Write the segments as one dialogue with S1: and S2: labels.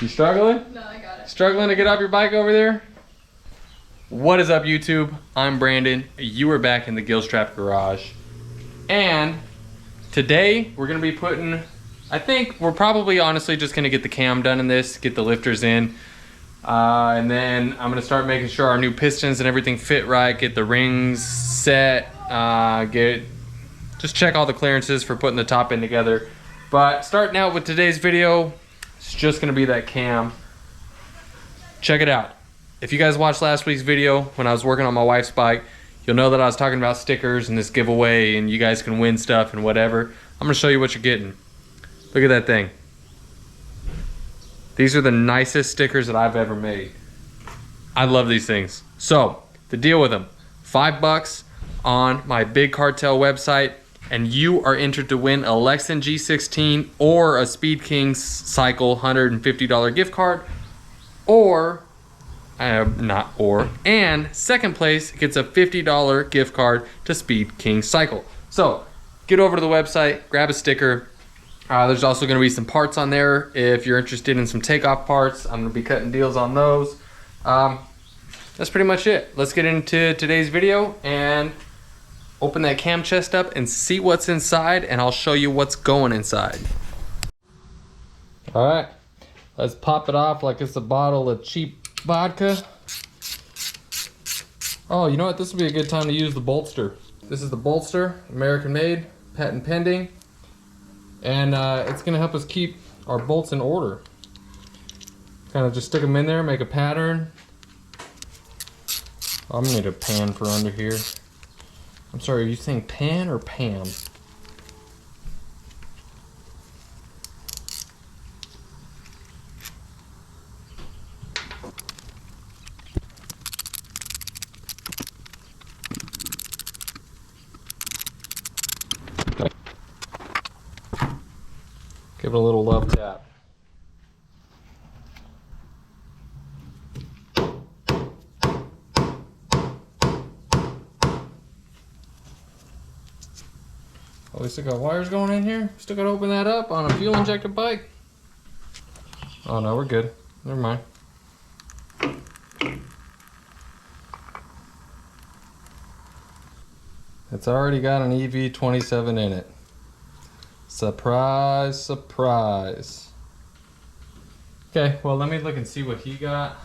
S1: You struggling?
S2: No, I got it.
S1: Struggling to get off your bike over there? What is up, YouTube? I'm Brandon. You are back in the Gilstrap garage. And today we're gonna be putting, I think we're probably honestly just gonna get the cam done in this, get the lifters in. And then I'm gonna start making sure our new pistons and everything fit right, get the rings set, just check all the clearances for putting the top end together. But starting out with today's video, it's just gonna be that cam. Check it out. If you guys watched last week's video when I was working on my wife's bike, you'll know that I was talking about stickers and this giveaway and you guys can win stuff and whatever. I'm gonna show you what you're getting. Look at that thing. These are the nicest stickers that I've ever made. I love these things. So, the deal with them, $5 on my Big Cartel website, and you are entered to win a Lexan G16 or a Speed Kings Cycle $150 gift card, and second place gets a $50 gift card to Speed King Cycle. So get over to the website, grab a sticker. There's also going to be some parts on there if you're interested in some takeoff parts. I'm going to be cutting deals on those. That's pretty much it. Let's get into today's video and open that cam chest up and see what's inside, and I'll show you what's going inside. All right, let's pop it off like it's a bottle of cheap vodka. Oh, you know what? This would be a good time to use the bolster. This is the bolster, American made, patent pending, and it's gonna help us keep our bolts in order. Kind of just stick them in there, make a pattern. I'm gonna need a pan for under here. I'm sorry, are you saying pan or Pam? Give it a little love tap. Oh, we still got wires going in here? Still gotta open that up on a fuel injected bike? Oh no, we're good. Never mind. It's already got an EV27 in it. Surprise, surprise. Okay, well, let me look and see what he got.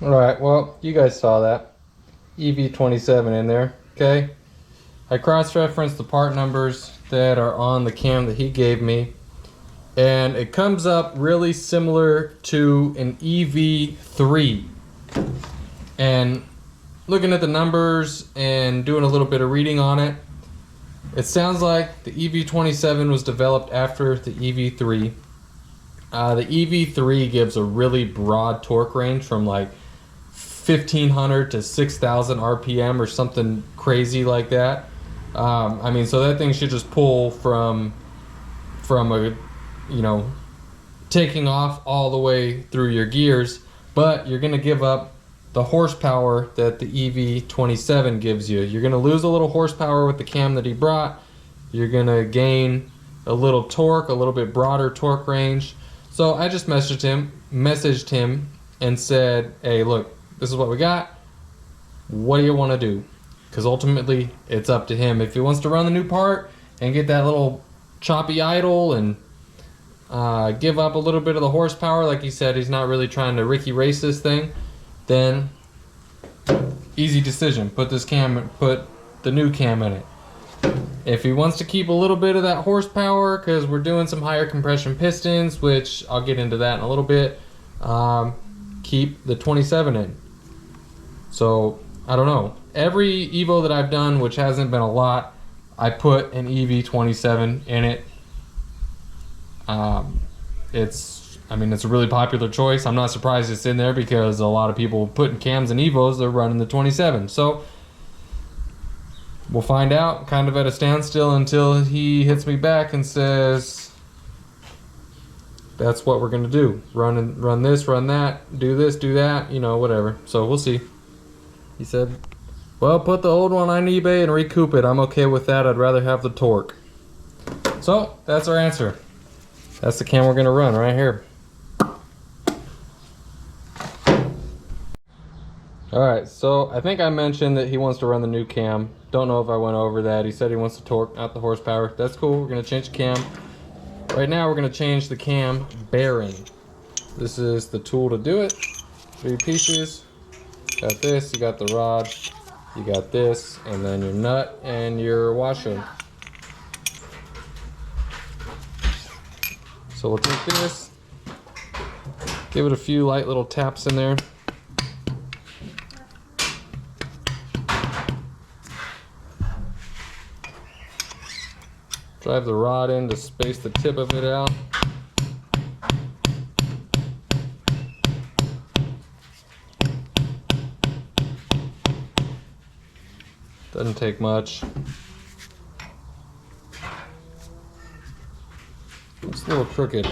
S1: Alright, well, you guys saw that. EV27 in there, okay? I cross-referenced the part numbers that are on the cam that he gave me, and it comes up really similar to an EV3. And looking at the numbers and doing a little bit of reading on it, it sounds like the EV27 was developed after the EV3. The EV3 gives a really broad torque range from like 1500 to 6000 RPM or something crazy like that. I mean, so that thing should just pull from a, you know, taking off all the way through your gears, but you're gonna give up the horsepower that the EV27 gives you. You're gonna lose a little horsepower with the cam that he brought. You're gonna gain a little torque, a little bit broader torque range. So I just messaged him and said, hey, look, this is what we got. What do you wanna do? Because ultimately it's up to him. If he wants to run the new part and get that little choppy idle and give up a little bit of the horsepower, like he said, he's not really trying to Ricky race this thing, then easy decision. Put the new cam in it. If he wants to keep a little bit of that horsepower, because we're doing some higher compression pistons, which I'll get into that in a little bit, keep the 27 in. So I don't know. Every Evo that I've done, which hasn't been a lot, I put an EV27 in it. It's a really popular choice. I'm not surprised it's in there because a lot of people putting cams in Evos, they're running the 27. So we'll find out, kind of at a standstill until he hits me back and says, that's what we're gonna do. Run this, run that, do this, do that, you know, whatever. So we'll see. He said, well, put the old one on eBay and recoup it. I'm okay with that. I'd rather have the torque. So that's our answer. That's the cam we're gonna run right here. Alright, so I think I mentioned that he wants to run the new cam. Don't know if I went over that. He said he wants to torque, not the horsepower. That's cool, we're gonna change the cam. Right now we're gonna change the cam bearing. This is the tool to do it. 3 pieces. Got this, you got the rod, you got this, and then your nut and your washer. So we'll take this, give it a few light little taps in there. Drive the rod in to space the tip of it out. Doesn't take much. It's a little crooked.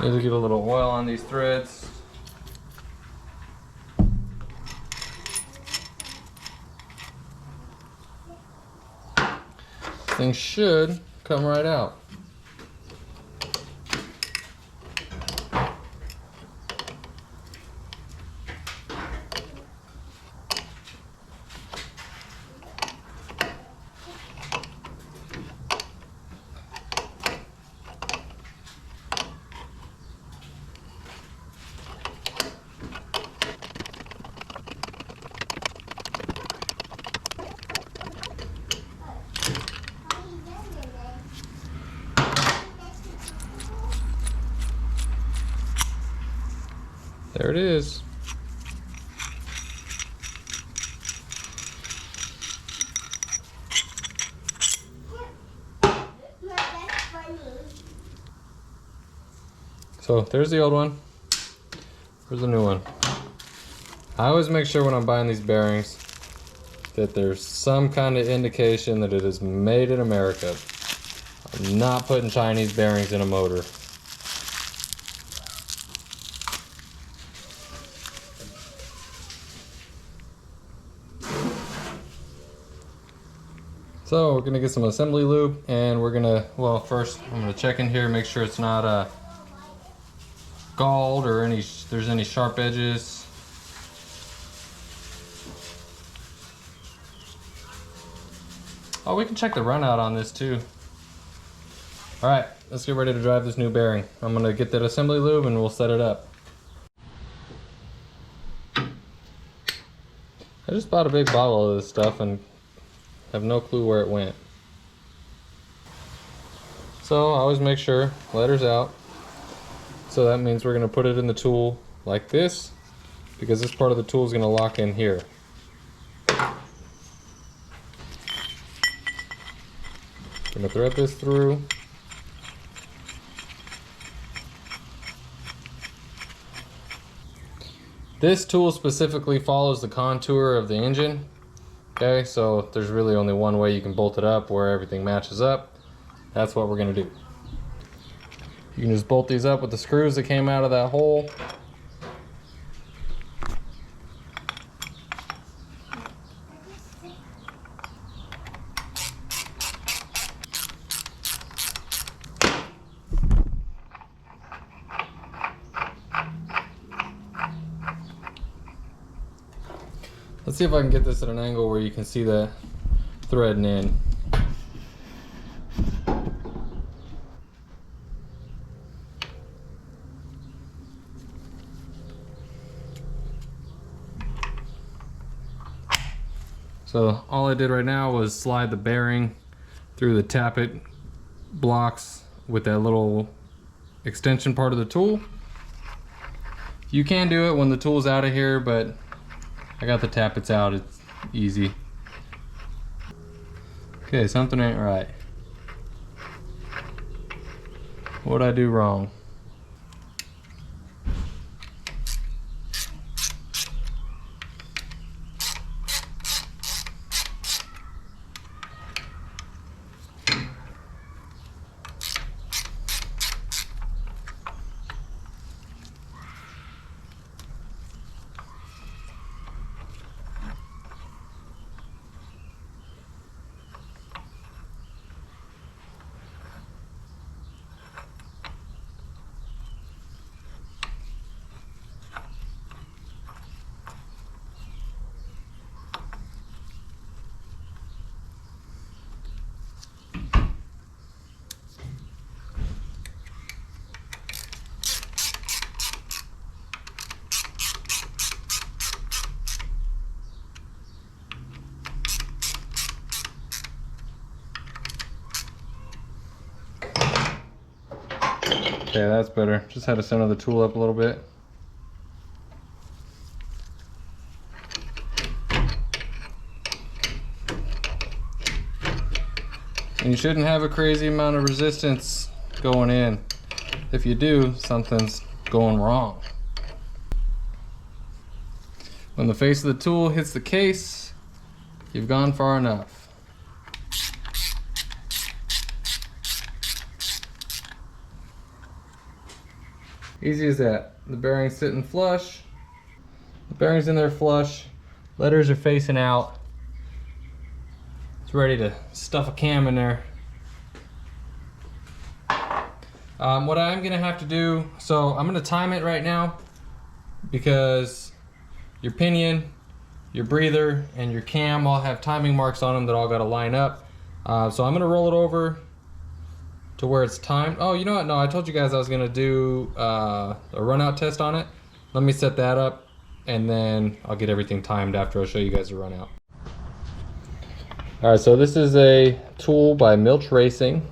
S1: Need to get a little oil on these threads. This thing should come right out. There it is. So there's the old one. Here's the new one. I always make sure when I'm buying these bearings that there's some kind of indication that it is made in America. I'm not putting Chinese bearings in a motor. So we're gonna get some assembly lube, and we're gonna, well, first I'm gonna check in here, make sure it's not galled or there's any sharp edges. Oh, we can check the runout on this too. All right, let's get ready to drive this new bearing. I'm gonna get that assembly lube and we'll set it up. I just bought a big bottle of this stuff and have no clue where it went. So I always make sure letters out. So that means we're going to put it in the tool like this, because this part of the tool is going to lock in here. Going to thread this through. This tool specifically follows the contour of the engine. Okay, so there's really only one way you can bolt it up where everything matches up. That's what we're gonna do. You can just bolt these up with the screws that came out of that hole. Let's see if I can get this at an angle where you can see the threading in. So all I did right now was slide the bearing through the tappet blocks with that little extension part of the tool. You can do it when the tool's out of here, but I got the tappets out, it's easy. Okay, something ain't right. What'd I do wrong? Okay, that's better. Just had to center the tool up a little bit. And you shouldn't have a crazy amount of resistance going in. If you do, something's going wrong. When the face of the tool hits the case, you've gone far enough. Easy as that. The bearing's sitting flush. The bearing's in there flush. Letters are facing out. It's ready to stuff a cam in there. What I'm gonna have to do, so I'm gonna time it right now because your pinion, your breather, and your cam all have timing marks on them that all gotta line up. So I'm gonna roll it over to where it's timed. Oh, you know what? No, I told you guys I was gonna do a runout test on it. Let me set that up and then I'll get everything timed after I show you guys the runout. All right, so this is a tool by Milch Racing.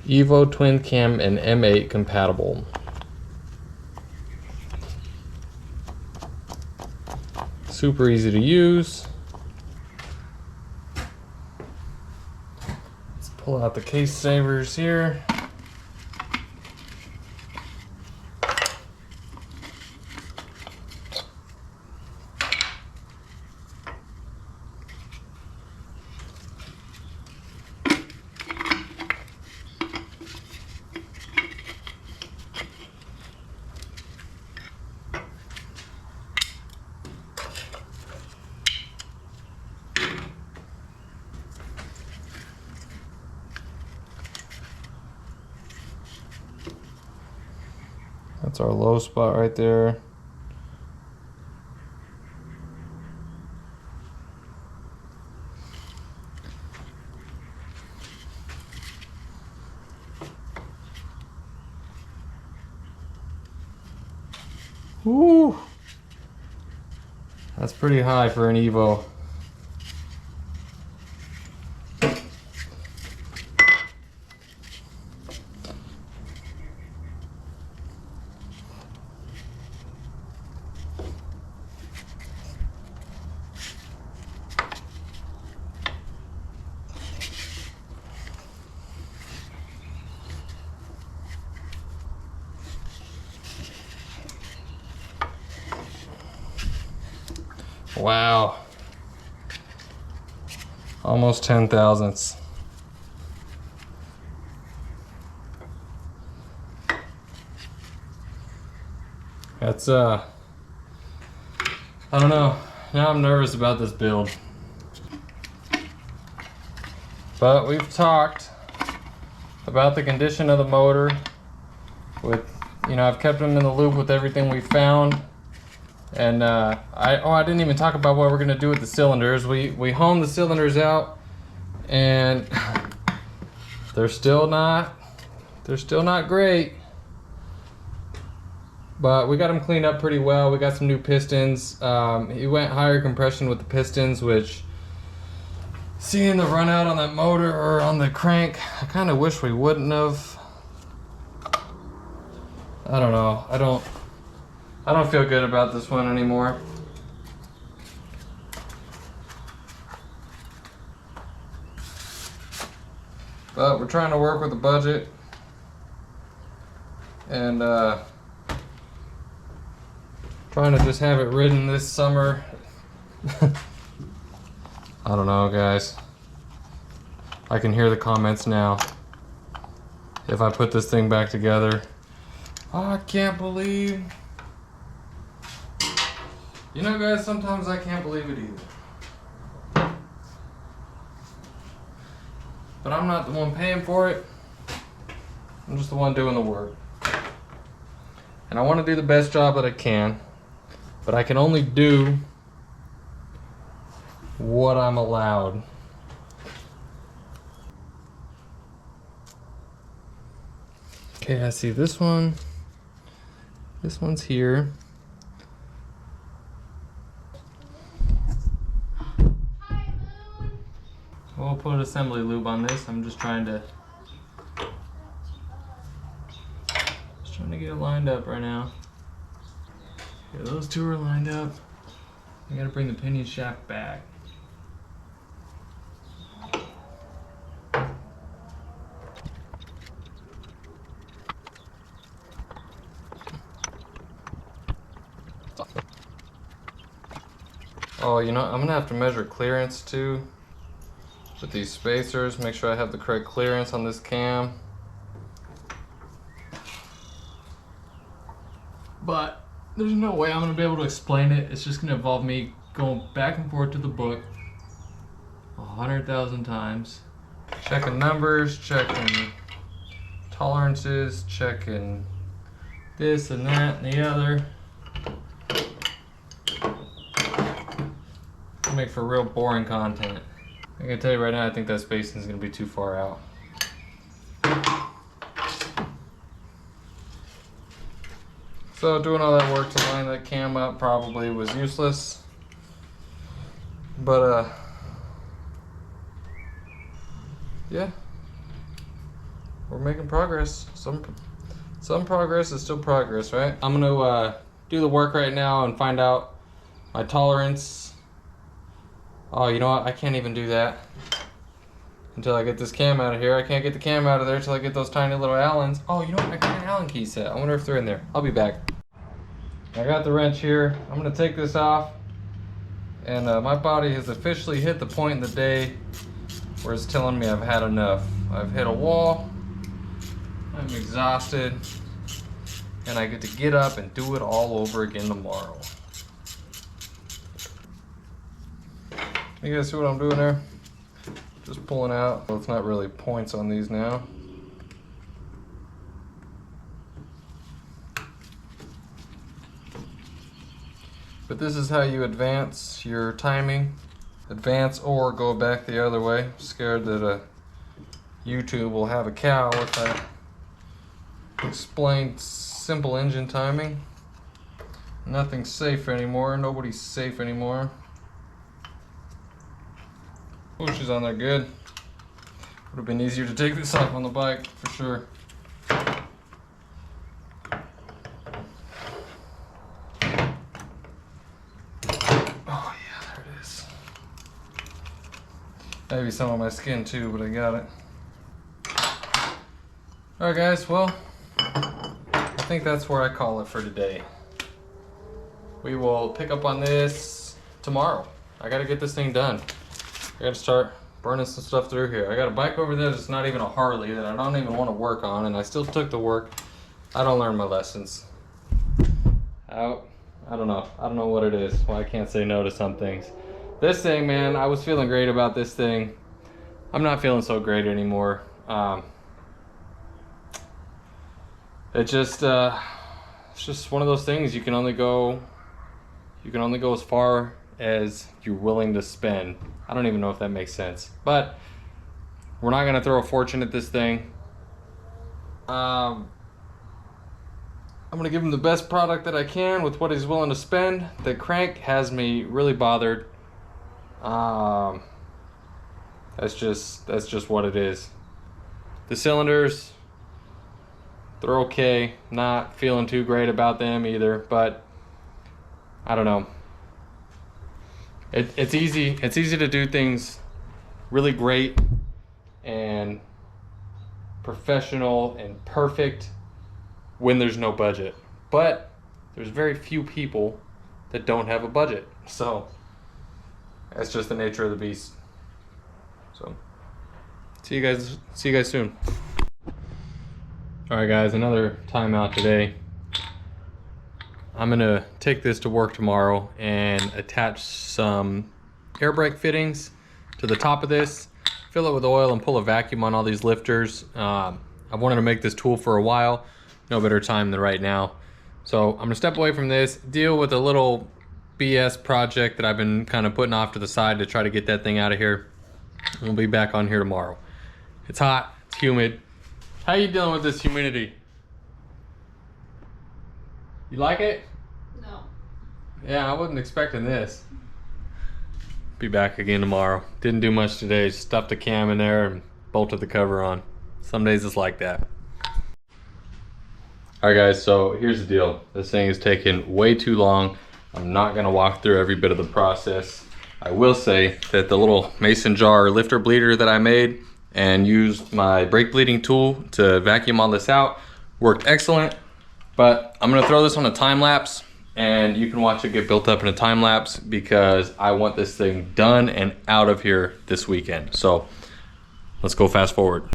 S1: Evo Twin Cam and M8 compatible. Super easy to use. Let's pull out the case savers here. That's our low spot right there. Woo! That's pretty high for an Evo. Wow. Almost 10 thousandths. That's I don't know. Now I'm nervous about this build. But we've talked about the condition of the motor with, you know, I've kept them in the loop with everything we found. And I didn't even talk about what we're gonna do with the cylinders. We honed the cylinders out, and they're still not great. But we got them cleaned up pretty well. We got some new pistons. He went higher compression with the pistons, which, seeing the run out on that motor or on the crank, I kind of wish we wouldn't have. I don't know. I don't feel good about this one anymore. But we're trying to work with the budget. And trying to just have it ridden this summer. I don't know, guys. I can hear the comments now. If I put this thing back together, oh, I can't believe. You know, guys, sometimes I can't believe it either. But I'm not the one paying for it. I'm just the one doing the work. And I want to do the best job that I can, but I can only do what I'm allowed. Okay, I see this one. This one's here. We'll put assembly lube on this. I'm just trying to get it lined up right now. Okay, those two are lined up. I gotta bring the pinion shaft back. Oh, you know, I'm gonna have to measure clearance too with these spacers. Make sure I have the correct clearance on this cam. But there's no way I'm gonna be able to explain it. It's just gonna involve me going back and forth to the book 100,000 times, checking numbers, checking tolerances, checking this and that and the other. It'll make for real boring content. I can tell you right now, I think that spacing is gonna be too far out. So doing all that work to line that cam up probably was useless. But yeah, we're making progress. Some progress is still progress, right? I'm gonna do the work right now and find out my tolerance. Oh, you know what? I can't even do that until I get this cam out of here. I can't get the cam out of there until I get those tiny little Allens. Oh, you know what? I got an Allen key set. I wonder if they're in there. I'll be back. I got the wrench here. I'm gonna take this off, and my body has officially hit the point in the day where it's telling me I've had enough. I've hit a wall, I'm exhausted, and I get to get up and do it all over again tomorrow. You guys see what I'm doing there? Just pulling out. Well, it's not really points on these now. But this is how you advance your timing. Advance or go back the other way. I'm scared that YouTube will have a cow if I explain simple engine timing. Nothing's safe anymore. Nobody's safe anymore. Push is on there good. Would have been easier to take this off on the bike for sure. Oh yeah, there it is. Maybe some of my skin too, but I got it. Alright guys, well, I think that's where I call it for today. We will pick up on this tomorrow. I gotta get this thing done. I gotta start burning some stuff through here. I got a bike over there that's not even a Harley that I don't even want to work on, and I still took the work. I don't learn my lessons. I don't know. I don't know what it is. Why I can't say no to some things. This thing, man, I was feeling great about this thing. I'm not feeling so great anymore. It's just one of those things. You can only go as far as you're willing to spend. I don't even know if that makes sense, but we're not gonna throw a fortune at this thing. I'm gonna give him the best product that I can with what he's willing to spend. The crank has me really bothered. That's just what it is. The cylinders, they're okay. Not feeling too great about them either, but I don't know. It's easy to do things really great and professional and perfect when there's no budget. But there's very few people that don't have a budget. So that's just the nature of the beast. So see you guys soon. All right guys, another timeout today. I'm gonna take this to work tomorrow and attach some air brake fittings to the top of this, fill it with oil and pull a vacuum on all these lifters. I've wanted to make this tool for a while. No better time than right now. So I'm gonna step away from this, deal with a little BS project that I've been kind of putting off to the side to try to get that thing out of here. We'll be back on here tomorrow. It's hot, it's humid. How you dealing with this humidity? You like it?
S2: No.
S1: Yeah, I wasn't expecting this. Be back again tomorrow. Didn't do much today. Stuffed the cam in there and bolted the cover on. Some days it's like that. Alright guys, so here's the deal. This thing is taking way too long. I'm not gonna walk through every bit of the process. I will say that the little mason jar lifter bleeder that I made and used my brake bleeding tool to vacuum all this out worked excellent. But I'm gonna throw this on a time lapse and you can watch it get built up in a time lapse because I want this thing done and out of here this weekend. So let's go fast forward.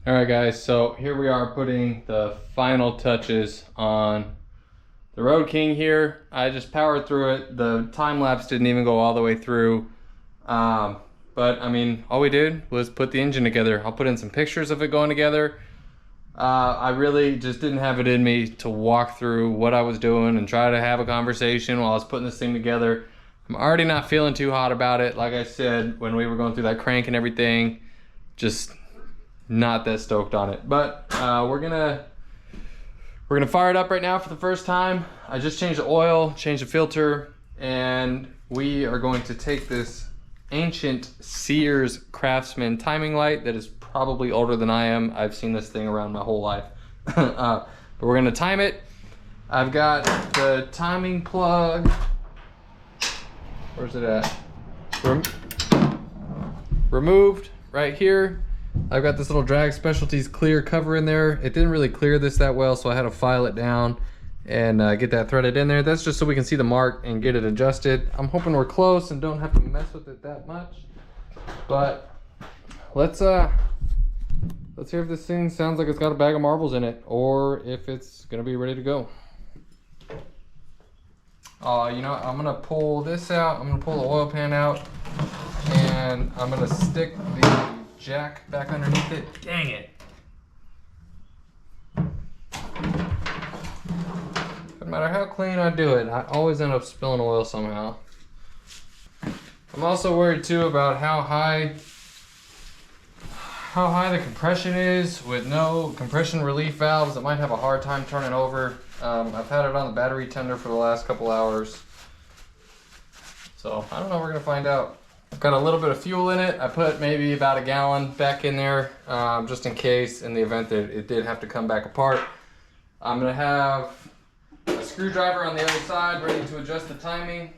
S1: All right guys, so here we are putting the final touches on the Road King here. I just powered through it. The time lapse didn't even go all the way through. But I mean, all we did was put the engine together. I'll put in some pictures of it going together. I really just didn't have it in me to walk through what I was doing and try to have a conversation while I was putting this thing together. I'm already not feeling too hot about it. Like I said, when we were going through that crank and everything, just not that stoked on it. But we're gonna fire it up right now for the first time. I just changed the oil, changed the filter, and we are going to take this ancient Sears Craftsman timing light that is probably older than I am. I've seen this thing around my whole life. But we're gonna time it. I've got the timing plug. Where's it at? Removed right here. I've got this little Drag Specialties clear cover in there. It didn't really clear this that well, so I had to file it down and get that threaded in there. That's just so we can see the mark and get it adjusted. I'm hoping we're close and don't have to mess with it that much. But let's Let's hear if this thing sounds like it's got a bag of marbles in it, or if it's gonna be ready to go. You know, I'm gonna pull this out. I'm gonna pull the oil pan out, and I'm gonna stick the jack back underneath it. Dang it. No matter how clean I do it, I always end up spilling oil somehow. I'm also worried too about how high the compression is. With no compression relief valves, it might have a hard time turning over. I've had it on the battery tender for the last couple hours. So I don't know, we're gonna find out. I've got a little bit of fuel in it. I put maybe about a gallon back in there, just in case, in the event that it did have to come back apart. I'm gonna have a screwdriver on the other side ready to adjust the timing.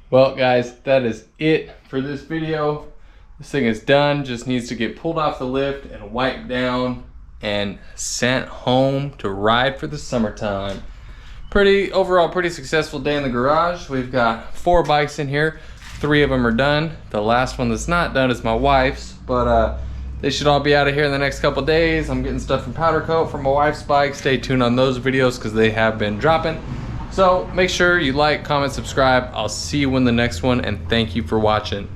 S1: Well guys, that is it for this video. This thing is done, just needs to get pulled off the lift and wiped down and sent home to ride for the summertime. Overall pretty successful day in the garage. We've got 4 bikes in here, 3 of them are done. The last one that's not done is my wife's, but they should all be out of here in the next couple days. I'm getting stuff from Powder Coat for my wife's bike. Stay tuned on those videos because they have been dropping. So make sure you like, comment, subscribe. I'll see you in the next one, and thank you for watching.